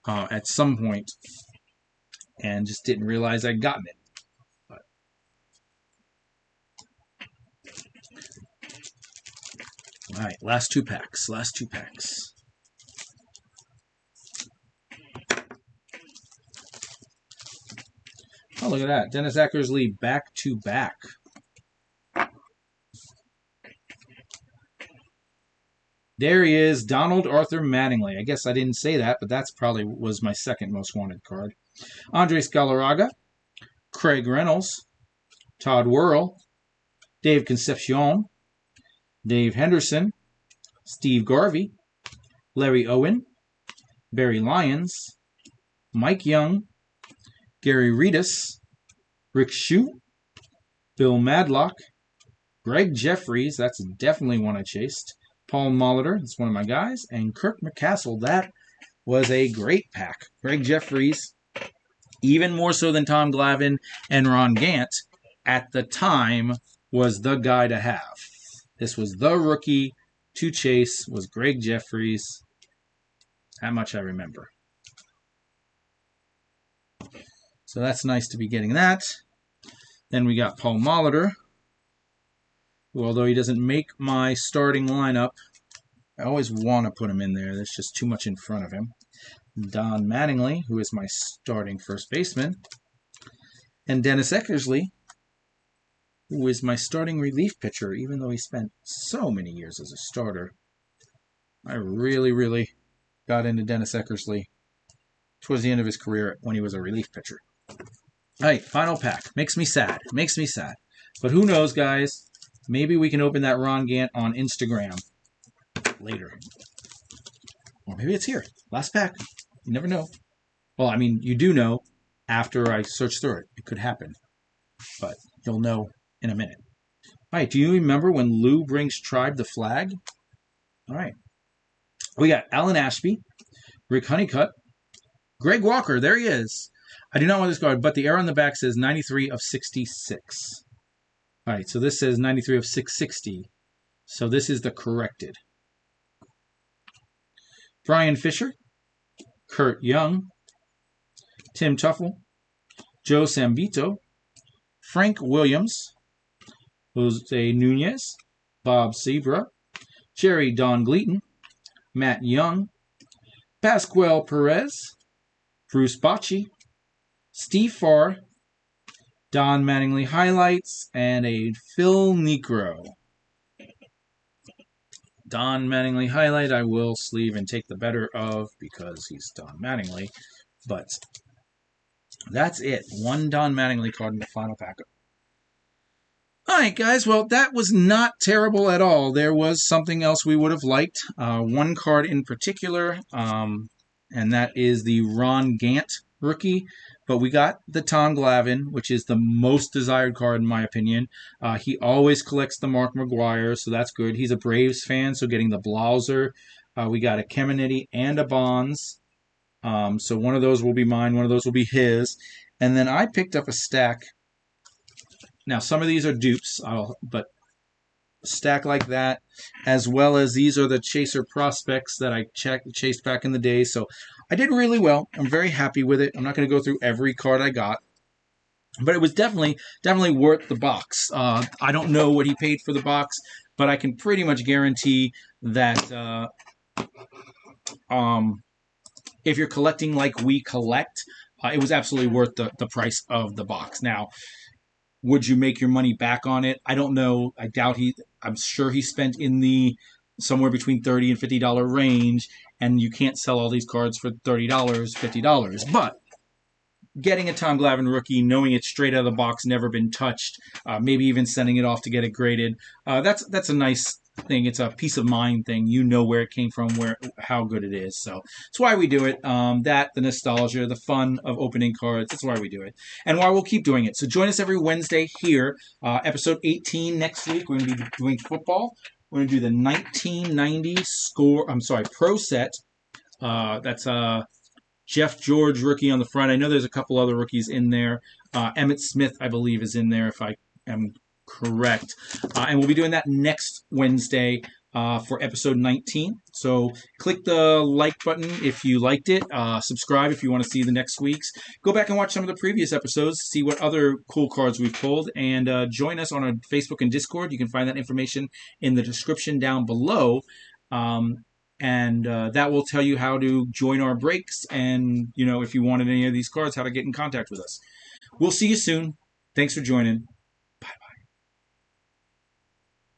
A: at some point and just didn't realize I'd gotten it. But. All right, last 2 packs. Last 2 packs. Oh, look at that. Dennis Eckersley back-to-back. There he is, Donald Arthur Mattingly. I guess I didn't say that, but that's probably was my second most wanted card. Andres Galarraga, Craig Reynolds, Todd Whirl, Dave Concepcion, Dave Henderson, Steve Garvey, Larry Owen, Barry Lyons, Mike Young, Gary Redus, Rick Shute, Bill Madlock, Greg Jeffries, that's definitely one I chased, Paul Molitor, that's one of my guys, and Kirk McCassell. That was a great pack. Greg Jeffries, even more so than Tom Glavine and Ron Gant, at the time was the guy to have. This was the rookie to chase, was Greg Jeffries. That much I remember. So that's nice to be getting that. Then we got Paul Molitor, who, although he doesn't make my starting lineup, I always want to put him in there. There's just too much in front of him. Don Mattingly, who is my starting first baseman. And Dennis Eckersley, who is my starting relief pitcher, even though he spent so many years as a starter. I really, really got into Dennis Eckersley towards the end of his career when he was a relief pitcher. All right, final pack. Makes me sad. Makes me sad. But who knows, guys? Maybe we can open that Ron Gant on Instagram later. Or maybe it's here. Last pack. You never know. Well, I mean, you do know after I search through it. It could happen. But you'll know in a minute. All right, do you remember when Lou brings Tribe the flag? All right. We got Alan Ashby, Rick Honeycutt, Greg Walker. There he is. I do not want this card, but the arrow on the back says 93 of 66. All right, so this says 93 of 660. So this is the corrected. Brian Fisher, Kurt Young, Tim Tuffle, Joe Sambito, Frank Williams, Jose Nunez, Bob Sebra, Jerry Don Gleaton, Matt Young, Pascual Perez, Bruce Bocci, Steve Farr, Don Mattingly highlights, and a Phil Necro. Don Mattingly highlight I will sleeve and take the better of because he's Don Mattingly. But that's it. One Don Mattingly card in the final pack. All right, guys. Well, that was not terrible at all. There was something else we would have liked. One card in particular, and that is the Ron Gant rookie. But we got the Tom Glavine, which is the most desired card in my opinion. He always collects the Mark McGuire, so that's good. He's a Braves fan, so getting the Blauser. We got a Caminiti and a Bonds. So one of those will be mine, one of those will be his. And then I picked up a stack. Now, some of these are dupes, but a stack like that, as well as these are the Chaser prospects that I chased back in the day. So I did really well. I'm very happy with it. I'm not going to go through every card I got, but it was definitely worth the box. I don't know what he paid for the box, but I can pretty much guarantee that if you're collecting like we collect, it was absolutely worth the price of the box. Now, would you make your money back on it? I don't know. I doubt I'm sure he spent in the somewhere between $30 and $50 range, and you can't sell all these cards for $30, $50. But getting a Tom Glavine rookie, knowing it's straight out of the box, never been touched, maybe even sending it off to get it graded, that's a nice thing. It's a peace of mind thing. You know where it came from, how good it is. So that's why we do it. The nostalgia, the fun of opening cards. That's why we do it, and why we'll keep doing it. So join us every Wednesday here. Episode 18 next week. We're going to be doing football. We're going to do the 1990 Pro Set. That's Jeff George rookie on the front. I know there's a couple other rookies in there. Emmitt Smith, I believe, is in there if I am correct. And we'll be doing that next Wednesday for episode 19. So click the like button if you liked it. Subscribe if you want to see the next week's. Go back and watch some of the previous episodes, see what other cool cards we've pulled, and join us on our Facebook and Discord. You can find that information in the description down below. And that will tell you how to join our breaks and, if you wanted any of these cards, how to get in contact with us. We'll see you soon. Thanks for joining.